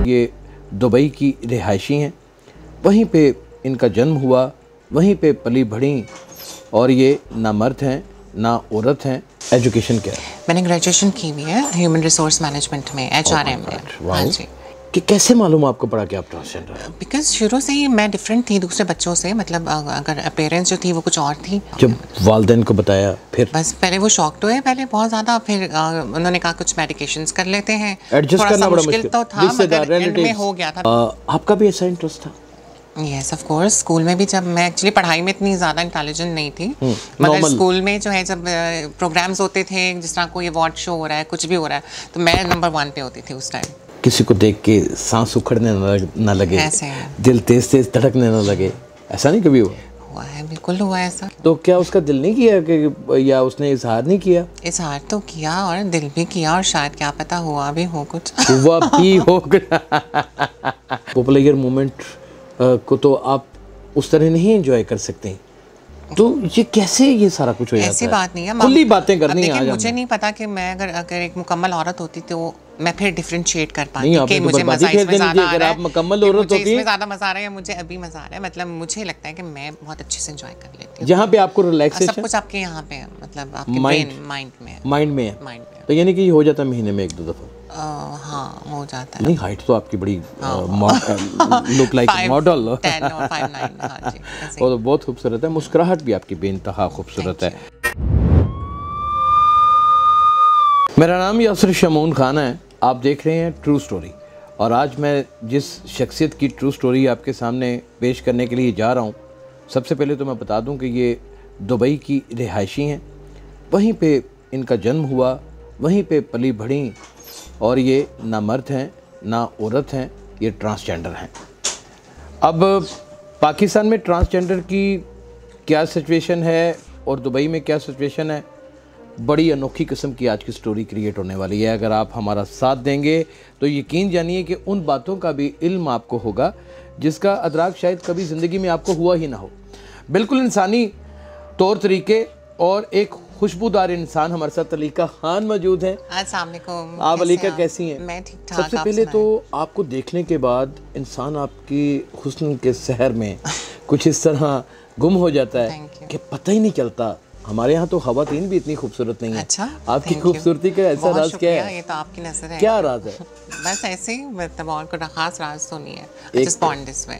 ये दुबई की रिहायशी हैं, वहीं पे इनका जन्म हुआ, वहीं पे पली बढ़ी, और ये ना मर्द हैं ना औरत हैं। एजुकेशन क्या है? मैंने ग्रेजुएशन की हुई है ह्यूमन रिसोर्स मैनेजमेंट में, HRM में। हाँ जी। कि कैसे मालूम आपको पड़ा कि आप ट्रांसजेंडर हैं? बिकॉज शुरू से ही मैं डिफरेंट थी दूसरे बच्चों से, मतलब अगर अपेयरेंस जो थी वो कुछ और थी। जब वालिदैन को बताया फिर? बस पहले वो शॉक्ड हुए पहले बहुत ज़्यादा, फिर उन्होंने कहा कुछ मेडिकेशंस कर लेते हैं। एडजस्ट करना बड़ा मुश्किल तो था, मगर एंड में हो गया था। आपका भी ऐसा इंटरेस्ट था? Yes of course. स्कूल में भी जब मैं एक्चुअली पढ़ाई में इतनी ज़्यादा इंटेलिजेंट नहीं थी, मगर स्कूल में जो है जब प्रोग्राम्स होते थे, जिस तरह कोई अवार्ड शो हो रहा है, कुछ भी हो रहा है, तो मैं नंबर 1 पे होती थी उस टाइम। किसी को देख के सांस उखड़ने ना लगे, ऐसे दिल तेज तेज धड़कने ना लगे, ऐसा नहीं कभी हुआ? हुआ है, बिल्कुल हुआ है ऐसा। तो क्या उसका दिल नहीं किया कि, या उसने इजहार नहीं किया? इजहार तो किया और दिल भी किया, और शायद क्या पता हुआ भी हो कुछ। हुआ भी हो। पॉपुलर मूवमेंट को तो आप उस तरह नहीं एंजॉय कर सकते, तो ये कैसे ये सारा कुछ हो जाता है? ऐसी बात नहीं है, खुली बातें करनी है। मुझे नहीं पता कि मैं अगर एक मुकम्मल औरत होती तो मैं फिर डिफरेंशिएट कर पाती कि मुझे मजा इसमें ज़्यादा आ रहा है, आप मुकम्मल औरत होती है, ज़्यादा मजा आ रहा है, मुझे अभी मजा आ रहा है, मतलब मुझे लगता है कि मैं बहुत अच्छे से एंजॉय कर लेती हूँ। यहाँ पे आपको रिलैक्सेशन सब कुछ आपके यहाँ पे है, मतलब आपके माइंड में है। तो यानी कि हो जाता है महीने में 1-2 दफा? हाँ हो जाता है। नहीं, हाइट तो आपकी बड़ी लुक लाइक मॉडल, और बहुत खूबसूरत है, मुस्कुराहट भी आपकी बेइंतहा खूबसूरत है। मेरा नाम यासिर शमून खान है, आप देख रहे हैं ट्रू स्टोरी, और आज मैं जिस शख्सियत की ट्रू स्टोरी आपके सामने पेश करने के लिए जा रहा हूँ, सबसे पहले तो मैं बता दूँ कि ये दुबई की रिहायशी हैं, वहीं पे इनका जन्म हुआ, वहीं पे पली बढ़ी, और ये ना मर्द हैं ना औरत हैं, ये ट्रांसजेंडर हैं। अब पाकिस्तान में ट्रांसजेंडर की क्या सिचुएशन है और दुबई में क्या सिचुएशन है, बड़ी अनोखी किस्म की आज की स्टोरी क्रिएट होने वाली है। अगर आप हमारा साथ देंगे तो यकीन जानिए कि उन बातों का भी इल्म आपको होगा जिसका अदराक शायद कभी ज़िंदगी में आपको हुआ ही ना हो। बिल्कुल इंसानी तौर तरीके और एक खुशबूदार इंसान हमारे साथ अलीका खान मौजूद हैं। अस्सलाम वालेकुम। आप अलीका कैसी हैं? मैं ठीक ठाक। सबसे पहले तो आपको देखने के बाद इंसान आपकी हुस्न के सहर में कुछ इस तरह गुम हो जाता है कि पता ही नहीं चलता। हमारे यहाँ तो खवातीन भी इतनी खूबसूरत नहीं है। अच्छा, आपकी खूबसूरती का ऐसा राज क्या है? ये तो आपकी नजर है। क्या राज है? बस ऐसे ही, मतलब और कोई खास राज तो नहीं है। जस्ट बॉर्न दिस वे,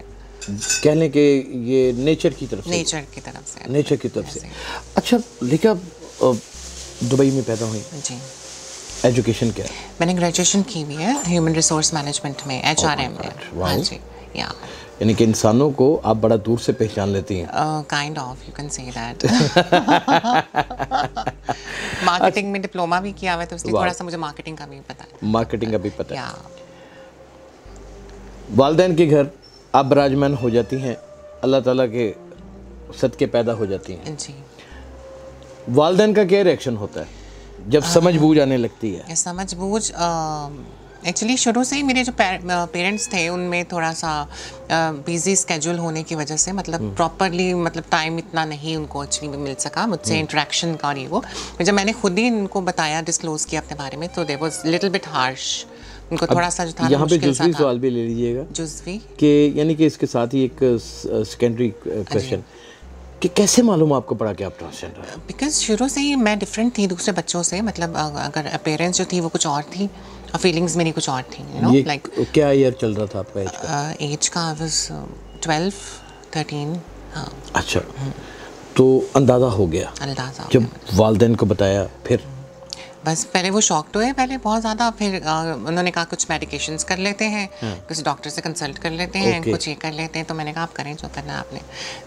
कह लें कि ये नेचर की तरफ से। नेचर की तरफ से। अच्छा, लेकिन दुबई में पैदा हुई जी। एजुकेशन क्या है? मैंने ग्रेजुएशन की हुई है ह्यूमन रिसोर्स मैनेजमेंट में, HRM में। हाँ जी। यानी कि इंसानों को आप बड़ा दूर से पहचान लेती हैं। Kind of, you can say that. Marketing में डिप्लोमा भी किया हुआ है, तो इसलिए थोड़ा सा मुझे मार्केटिंग का भी पता है। मार्केटिंग का भी पता है। वालिदैन के घर आप विराजमान हो जाती हैं, अल्लाह ताला के सदके पैदा हो जाती हैं जी। वालिदैन का क्या रिएक्शन होता है जब समझ बूझ आने लगती है? समझ बूझ एक्चुअली शुरू से ही मेरे जो पेरेंट्स थे उनमें थोड़ा सा बिजी स्केड्यूल होने की वजह से, मतलब प्रॉपरली, मतलब टाइम इतना नहीं उनको एक्चुअली मिल सका मुझसे इंटरेक्शन का। और ये वो जब मैंने खुद ही इनको बताया, डिस्क्लोज किया अपने बारे में, तो they was little bit harsh. उनको थोड़ा सा जो था यहाँ पे जुज़वी सवाल भी ले लीजिएगा, जुज़वी कि यानी कि इसके साथ ही एक सेकेंडरी क्वेश्चन कि कैसे मालूम आपको पड़ा कि आप ट्रांसजेंडर हैं? बिकॉज शुरू से ही मैं डिफरेंट थी दूसरे बच्चों से, मतलब अगर अपेयरेंस जो थी वो कुछ और थी और फीलिंग्स मेरी कुछ और थी, यू नो। लाइक क्या ईयर चल रहा था आपका एज का? एज का आई वाज 12-13। हाँ। अच्छा, तो अंदाज़ा हो गया जब वालिदैन को बताया फिर? बस पहले वो शॉक्ड हुए पहले बहुत ज़्यादा, फिर उन्होंने कहा कुछ मेडिकेशंस कर लेते हैं, किसी डॉक्टर से कंसल्ट कर लेते हैं, कुछ ये कर लेते हैं। तो मैंने कहा आप करें जो करना है आपने।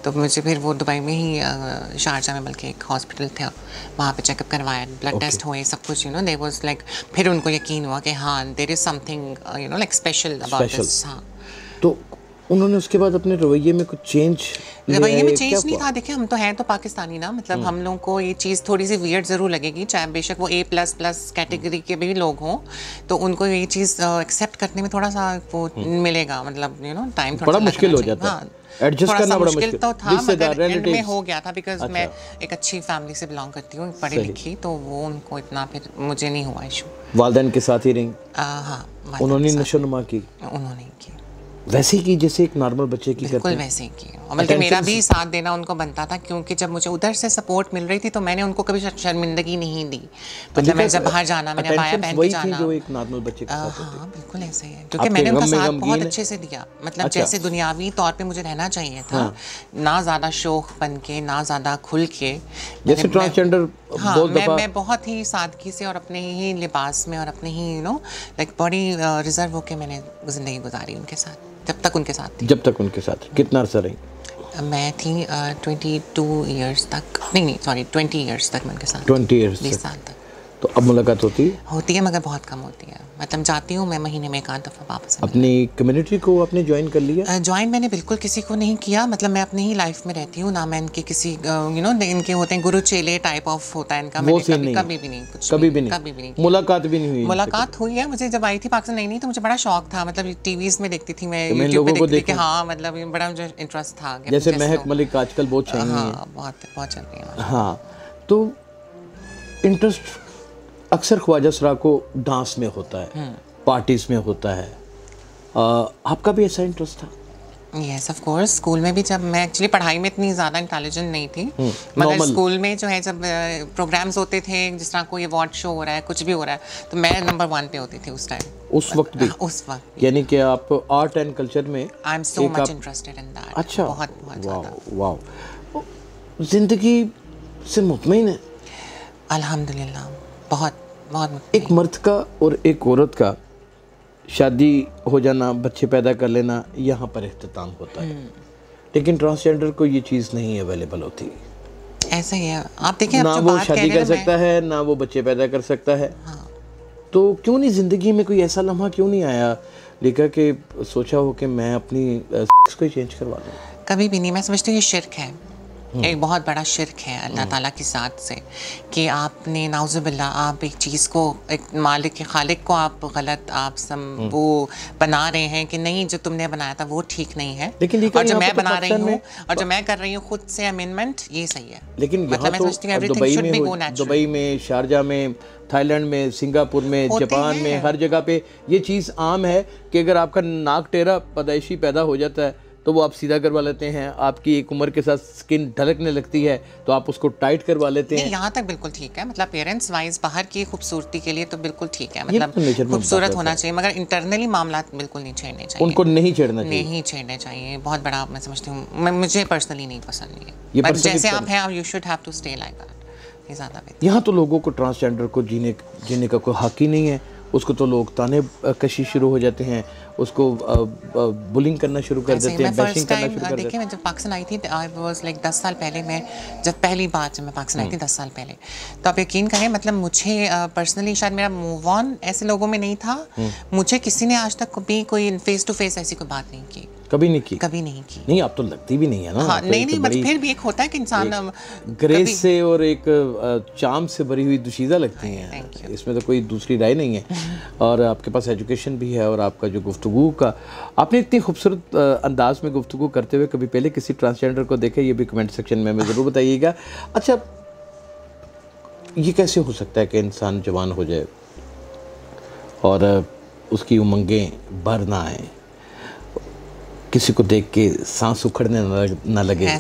तो मुझे फिर वो दुबई में ही शारजा में बल्कि एक हॉस्पिटल था, वहाँ पे चेकअप करवाया, ब्लड टेस्ट हुए, सब कुछ, you know. They was like, फिर उनको यकीन हुआ कि हाँ there is something, you know, like special about this. हाँ, तो उन्होंने उसके बाद अपने रवैये में कुछ चेंज? रवैये में चेंज नहीं था। देखिए, हम तो हैं तो पाकिस्तानी ना, मतलब हम लोगों को ये चीज़ थोड़ी सी वियर्ड ज़रूर लगेगी, चाहे बेशक वो A++ कैटेगरी के भी लोग हों, तो उनको ये चीज़ एक्सेप्ट करने में थोड़ा सा वो मिलेगा, मतलब यू नो टाइम थोड़ा मुश्किल हो जाता है। हाँ, एडजस्ट करना बड़ा मुश्किल तो था, रिश्तेदार, मगर एंड में relatives। हो गया था, बिकॉज मैं एक अच्छी फैमिली से बिलोंग करती हूँ, पढ़ी लिखी, तो वो उनको इतना फिर मुझे नहीं हुआ इशू। वालिदैन के साथ ही रही? हाँ, उन्होंने नशोनुमा की? उन्होंने की वैसे ही की जैसे एक नॉर्मल बच्चे की करते बिल्कुल हैं? वैसे ही की। और बल्कि मेरा भी साथ देना उनको बनता था, क्योंकि जब मुझे उधर से सपोर्ट मिल रही थी तो मैंने उनको कभी शर्मिंदगी नहीं दी। मतलब मैं जब बाहर जाना, मैंने बाया पहन के जाना, जो एक नॉर्मल बच्चे के साथ होती। हाँ बिल्कुल ऐसे ही है, क्योंकि मैंने उनका साथ बहुत अच्छे से दिया। मतलब जैसे दुनियावी तौर पे मुझे रहना चाहिए था, ना ज़्यादा शौक बन के, ना ज़्यादा खुल के, जैसे ट्रांसजेंडर। हाँ, मैं बहुत ही सादगी से और अपने ही लिबास में और अपने ही लाइक बड़ी रिजर्व होके मैंने ज़िंदगी गुजारी उनके साथ, जब तक उनके साथ थी। जब तक उनके साथ कितना अर्सा रही? मैं थी 22 ईयर्स तक, नहीं सॉरी 20 ईयर्स तक मैं उनके साथ। 20 ईयर्स 20 साल तक। तो अब मुलाकात होती है मगर बहुत कम होती है। मतलब जाती हूँ मैं महीने में एक आध दफ़ा वापस। अपनी कम्युनिटी को आपने ज्वाइन कर लिया? ज्वाइन मैंने बिल्कुल किसी को नहीं किया। मतलब मैं अपनी ही लाइफ में रहती हूँ, ना मैं इनके किसी इनके होते हैं गुरु चेले टाइप ऑफ होता है इनका, मैंने कभी भी नहीं, कुछ कभी भी नहीं, मुलाकात भी नहीं हुई? मुलाकात हुई है मुझे जब आई थी पाकिस्तान नहीं तो मुझे बड़ा शौक था। मतलब टीवीज में देखती थी मैं, तो यूट्यूब पे देखती थी कि हाँ मतलब बड़ा मुझे इंटरेस्ट था। जैसे महक मलिक आजकल बहुत चाहिए। हाँ बहुत चल रही है। हाँ, तो इंटरेस्ट अक्सर ख्वाजा सरा को डांस में होता है, पार्टीज में होता है। आपका भी ऐसा इंटरेस्ट था? Yes of course. स्कूल में भी जब मैं एक्चुअली पढ़ाई में इतनी ज़्यादा इंटेलिजेंट नहीं थी, मगर स्कूल में जो है जब प्रोग्राम्स होते थे, जिस तरह कोई अवार्ड शो हो रहा है, कुछ भी हो रहा है, तो मैं नंबर 1 पे होती थी उस टाइम। उस वक्त भी? उस वक्त। यानी कि आप आर्ट एंड कल्चर में? I am so much interested in that. अच्छा, बहुत ज़्यादा। वाह। जिंदगी से मुतमईन है? अल्हम्दुलिल्लाह, बहुत। एक मर्द का और एक औरत का शादी हो जाना, बच्चे पैदा कर लेना, यहाँ पर इख्तिताम होता है, लेकिन ट्रांसजेंडर को ये चीज़ नहीं अवेलेबल होती। ऐसा ही है। आप देखिए, ना वो शादी कर सकता है, ना वो बच्चे पैदा कर सकता है। हाँ। तो क्यों नहीं ज़िंदगी में कोई ऐसा लम्हा क्यों नहीं आया लेकर के सोचा हो कि मैं अपनी को चेंज करवा दूँ? कभी भी नहीं। मैं समझती हूँ ये शिर्क है, एक बहुत बड़ा शिर्क है अल्लाह ताला की साथ से, कि आपने नाउज़ुबिल्लाह आप एक चीज़ को, एक मालिक के खालिक को आप गलत वो बना रहे हैं कि नहीं जो तुमने बनाया था वो ठीक नहीं है, और जो मैं बना रही हूँ और जो मैं कर रही हूँ खुद से अमेंडमेंट, ये सही है। लेकिन मतलब दुबई में, शारजा में, थाईलैंड में, सिंगापुर में, जापान में, हर जगह पे ये चीज़ आम है कि अगर आपका नाक टेढ़ा पैदाइशी पैदा हो जाता है तो वो आप सीधा करवा लेते हैं। आपकी एक उम्र के साथ स्किन ढलकने लगती है तो आप उसको टाइट करवा लेते हैं। यहाँ तक बिल्कुल ठीक है। मतलब पेरेंट्स वाइज बाहर की खूबसूरती के लिए तो बिल्कुल ठीक है, मतलब खूबसूरत होना चाहिए, मगर इंटरनली मामला बिल्कुल नहीं छेड़ने चाहिए। उनको नहीं छेड़ना चाहिए, नहीं छेड़ने चाहिए। बहुत बड़ा मैं समझती हूँ, मुझे पर्सनली नहीं पसंद नहीं है। जैसे आप हैं, you should have to stay like that. ये ज़्यादा बेहतर। यहाँ तो लोगों को ट्रांसजेंडर को जीने का कोई हक ही नहीं है। उसको तो लोग ताने कशी शुरू हो जाते हैं, उसको बुलिंग करना शुरू कर देते हैं, बैशिंग करना शुरू कर देते हैं। देखिए, मैं जब पाकिस्तान आई थी, आई वाज लाइक 10 साल पहले, मैं जब पहली बार जब मैं पाकिस्तान आई थी 10 साल पहले, तो आप यकीन करें, मतलब मुझे पर्सनली शायद मेरा मूव ऑन ऐसे लोगों में नहीं था। मुझे किसी ने आज तक कभी कोई फेस टू फेस ऐसी कोई बात नहीं की। कभी नहीं की? कभी नहीं की। नहीं, आप तो लगती भी नहीं है ना। हाँ, नहीं, बस फिर भी एक होता है कि इंसान ग्रेस से और एक चार्म से भरी हुई दुशीज़ा लगती हैं। इसमें तो कोई दूसरी राय नहीं है। और आपके पास एजुकेशन भी है, और आपका जो गुफ्तगू का, आपने इतनी खूबसूरत अंदाज में गुफ्तगू करते हुए कभी पहले किसी ट्रांसजेंडर को देखा? ये भी कमेंट सेक्शन में हमें ज़रूर बताइएगा। अच्छा, ये कैसे हो सकता है कि इंसान जवान हो जाए और उसकी उमंगें भर ना आए, किसी को देख के सांस उखड़ने ना लगे,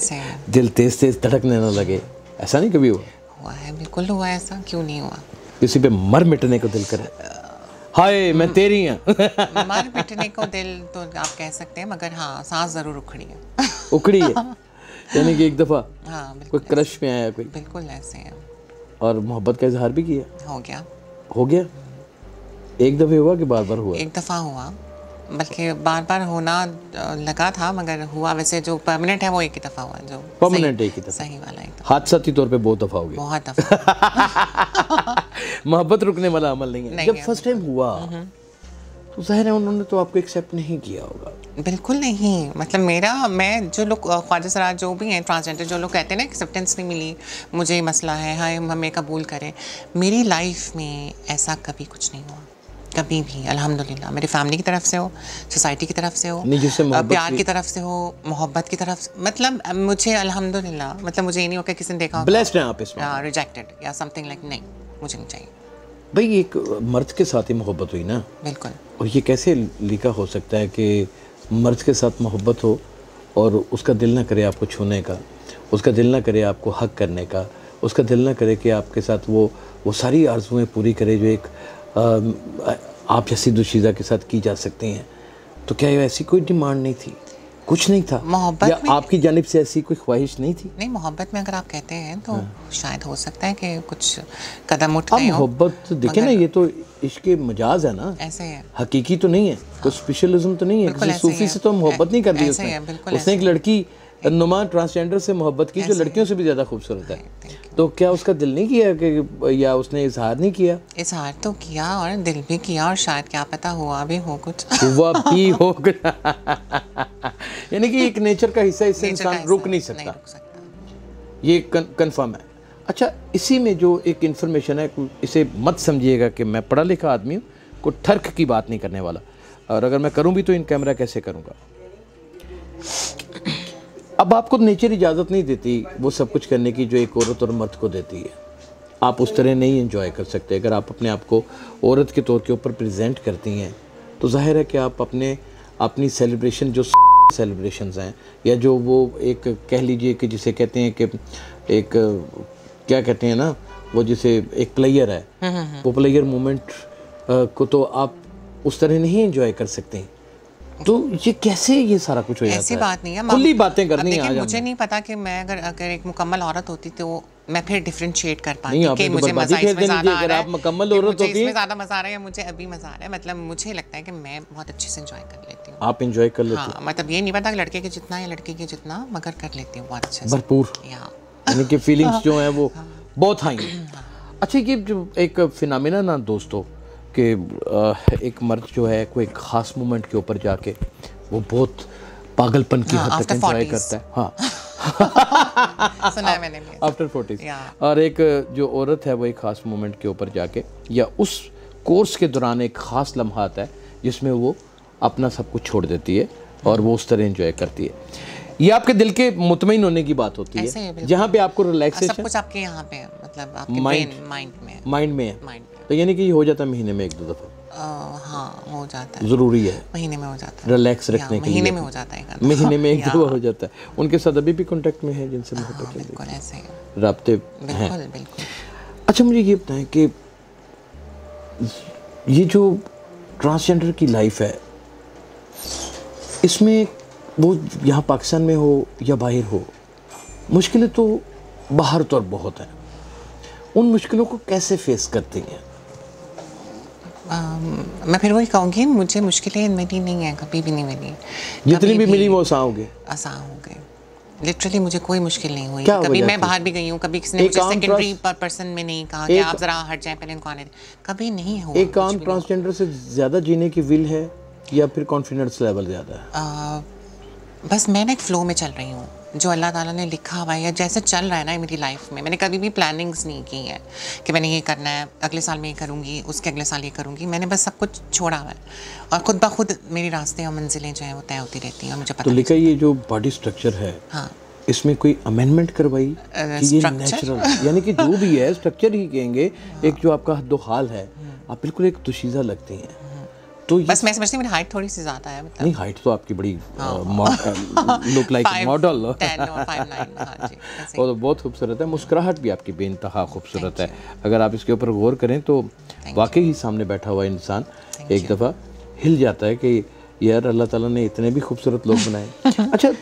दिल तेज तेज धड़कने ना लगे? ऐसा नहीं कभी हुआ है? बिल्कुल हुआ है। ऐसा क्यों नहीं हुआ? किसी पे मर मिटने को दिल करे, हाय मैं तेरी हूँ। मर मिटने को दिल तो आप कह सकते हैं, मगर हाँ, सांस ज़रूर उखड़ी है। उखड़ी है यानी कि एक दफ़ा हाँ, कोई क्रश में आया कोई? बिल्कुल ऐसे है। और मोहब्बत का इजहार भी किया? हो गया। एक दफ़े हुआ कि बार बार हुआ? एक दफ़ा हुआ, बल्कि बार बार होना लगा था, मगर हुआ। वैसे जो परमानेंट है वो एक ही दफ़ा हुआ, जो परमानेंट एक ही दफ़ा, सही वाला एक दफ़ा। हादसाती तौर पे बहुत दफ़ा हो गया? बहुत दफ़ा। मोहब्बत रुकने वाला अमल नहीं है। जब फर्स्ट टाइम हुआ तो ज़ाहिर है उन्होंने तो आपको एक्सेप्ट नहीं किया होगा? बिल्कुल नहीं। मतलब मैं जो लोग ख्वाजा सरा जो भी हैं ट्रांसजेंडर, जो लोग कहते हैं ना एक्सेप्टेंस नहीं मिली, मुझे मसला है, हाँ हमें कबूल करें, मेरी लाइफ में ऐसा कभी कुछ नहीं हुआ। कभी भी अल्हम्दुलिल्लाह, मेरी फैमिली की तरफ से हो, सोसाइटी की तरफ से हो, नहीं जिससे प्यार की तरफ से हो, मोहब्बत की तरफ से, मतलब मुझे अल्हम्दुलिल्लाह, मतलब मुझे ये नहीं हो कि किसी ने देखा ब्लेस्ड हैं आप इसमें, रिजेक्टेड या समथिंग लाइक, नहीं मुझे नहीं चाहिए। भाई एक मर्द के साथ ही मोहब्बत हुई ना, बिल्कुल, और ये कैसे लिखा हो सकता है कि मर्द के साथ मोहब्बत हो और उसका दिल ना करे आपको छूने का, उसका दिल ना करे आपको हक करने का, उसका दिल ना करे कि आपके साथ वो सारी आरज़ुएं पूरी करे जो एक आप जैसी दुशीज़ा के साथ की जा सकती हैं। तो क्या ऐसी कोई डिमांड नहीं थी, कुछ नहीं था मोहब्बत या आपकी जानिब से ऐसी कोई ख्वाहिश नहीं थी? नहीं, मोहब्बत में अगर आप कहते हैं तो शायद हो सकता है कि कुछ कदम उठ गए हो। मोहब्बत देखे ना, ये तो इश्क मजाज है ना, ऐसे है, हकीकी तो नहीं है, कोई स्पेशलिज्म तो नहीं है, किसी सूफी से तो मोहब्बत नहीं कर दी उसने एक लड़की नुमा ट्रांसजेंडर से मोहब्बत की जो लड़कियों से भी ज़्यादा खूबसूरत है। तो क्या उसका दिल नहीं किया कि, या उसने इजहार नहीं किया? इजहार तो किया और दिल भी किया, और शायद क्या पता हुआ भी हो कुछ, हुआ भी हो यानी कि एक नेचर का हिस्सा, इससे इंसान रुक नहीं सकता, ये कंफर्म है। अच्छा, इसी में जो एक इन्फॉर्मेशन है, इसे मत समझिएगा कि मैं पढ़ा लिखा आदमी हूँ, कोई ठर्क की बात नहीं करने वाला, और अगर मैं करूँ भी तो इन कैमरा कैसे करूँगा। अब आपको नेचर इजाज़त नहीं देती वो सब कुछ करने की जो एक औरत और मर्द को देती है। आप उस तरह नहीं एंजॉय कर सकते। अगर आप अपने आप को औरत के तौर के ऊपर प्रेजेंट करती हैं तो जाहिर है कि आप अपनी सेलिब्रेशन जो सेलिब्रेशंस हैं, या जो वो एक कह लीजिए कि जिसे कहते हैं कि एक क्या कहते हैं ना, वो जिसे एक प्लेयर है, वो प्लेयर मोमेंट को तो आप उस तरह नहीं एंजॉय कर सकते। तो ये कैसे ये सारा कुछ हो जाता है? ऐसी बात नहीं है, खुली बातें करनी है। देखिए मुझे नहीं पता कि मैं अगर एक मुकम्मल औरत होती तो मैं फिर डिफरेंशिएट कर पाती कि तो मुझे मजा इसमें ज़्यादा आ रहा है, मुकम्मल औरत होती इसमें ज़्यादा मजा आ रहा है या मुझे अभी मजा आ रहा है। मतलब मुझे लगता है कि मैं बहुत अच्छे से एंजॉय कर लेती हूँ। आप एंजॉय कर लेती हैं? हाँ, मतलब ये नहीं पता कि लड़के के जितना या लड़की के जितना, मगर कर लेती हूँ बहुत अच्छे से, भरपूर, यानी कि फीलिंग्स जो हैं वो बहुत हाई। अच्छा, ये जो एक फिनोमेना ना दोस्तों कि एक मर्द जो है कोई ख़ास मोमेंट के ऊपर जाके वो बहुत पागलपन की हद तक एंजॉय करता है। हाँ सुना है मैंने भी, आफ्टर 40। और एक जो औरत है वो एक ख़ास मोमेंट के ऊपर जाके या उस कोर्स के दौरान एक ख़ास लम्हा आता है जिसमें वो अपना सब कुछ छोड़ देती है और वो उस तरह एंजॉय करती है। ये आपके दिल के मुतमईन होने की बात होती है, जहाँ पे आपको रिलैक्सेशन, सब कुछ आपके यहाँ पे है, मतलब आपके माइंड में है। तो यानी कि ये हो जाता है महीने में 1-2 दफ़ा? हाँ, हो जाता है, ज़रूरी है, महीने में हो जाता है, रिलैक्स रखने के लिए महीने में हो जाता है, महीने में 1 दफ़ा हो जाता है। उनके साथ अभी भी कांटेक्ट में है जिनसे मोहब्बत है? बिल्कुल ऐसे ही, राब्ते हैं। बिल्कुल। अच्छा, मुझे ये बताएं कि ये जो ट्रांसजेंडर की लाइफ है, इसमें वो यहाँ पाकिस्तान में हो या बाहर हो, मुश्किलें तो बाहर तो बहुत हैं। उन मुश्किलों को कैसे फेस करती हैं? मैं फिर वही कहूँगी, मुझे मुश्किलें मिली नहीं है, कभी भी नहीं मिली। जितनी भी मिली वो आसान हो गए। लिटरली मुझे कोई मुश्किल नहीं हुई। कभी मैं बाहर भी गई हूँ, कभी किसी ने मुझे सेकेंडरी पर्सन में नहीं कहा कि आप जरा हट जाएं, पहले इनको आने दें, कभी नहीं हुआ। एक आम ट्रांसजेंडर से ज़्यादा जीने की विल है या फिर कॉन्फिडेंस लेवल ज़्यादा है? बस मैं ना एक फ़्लो में चल रही हूँ, जो अल्लाह ताला ने लिखा हुआ है या जैसे चल रहा है ना मेरी लाइफ में। मैंने कभी भी प्लानिंग्स नहीं की है कि मैंने ये करना है, अगले साल मैं ये करूँगी, उसके अगले साल ये करूँगी। मैंने बस सब कुछ छोड़ा हुआ है और खुद ब खुद मेरी रास्ते और मंजिलें जो हैं वो तय होती रहती हैं और मुझे पता। तो लिखा ये जो बॉडी स्ट्रक्चर है, हाँ, इसमें कोई अमेंडमेंट करवाई कि ये नेचुरल, यानी कि जो भी है स्ट्रक्चर ही कहेंगे, एक जो आपका हद्दो हाल है, आप बिल्कुल एक दुशीज़ा लगती हैं। तो बस मैं समझती हूँ मेरी हाइट थोड़ी सी ज़्यादा है, मतलब नहीं, हाइट तो आपकी बड़ी लुक लाइक मॉडल, और बहुत खूबसूरत है। मुस्कुराहट भी आपकी बेइंतहा खूबसूरत है। अगर आप इसके ऊपर गौर करें तो वाकई ही सामने बैठा हुआ इंसान एक दफ़ा हिल जाता है कि यार अल्लाह ताला ने इतने भी खूबसूरत लोग बनाए। अच्छा,